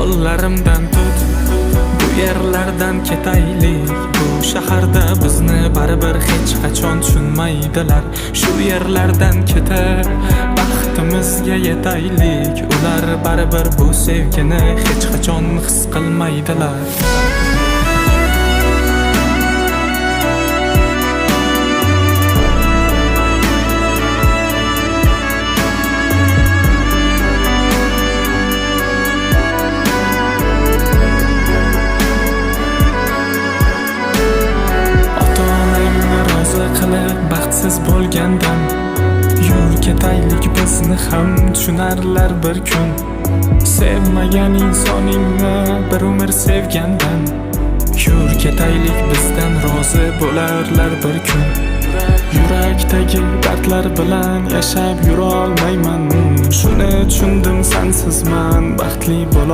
qo'llarimdan tut, bu yerlardan ketaylik. Bu shaharda bizni baribir hech qachon tushunmaydilar. Shu yerlardan ketib baxtimizga yetaylik. Ular baribir bu sevgini hech qachon his qilmaydilar. Baxtsiz bo'lgandan yur ketaylik, bizni ham tushunarlar bir kun. Sevmagan insoningni bir umr sevgandan yur ketaylik, bizdan rozi bo'larlar bir kun. Yurakdagi dardlar bilan yashab yura olmayman, shuni tushundim, sensizman baxtli bo'la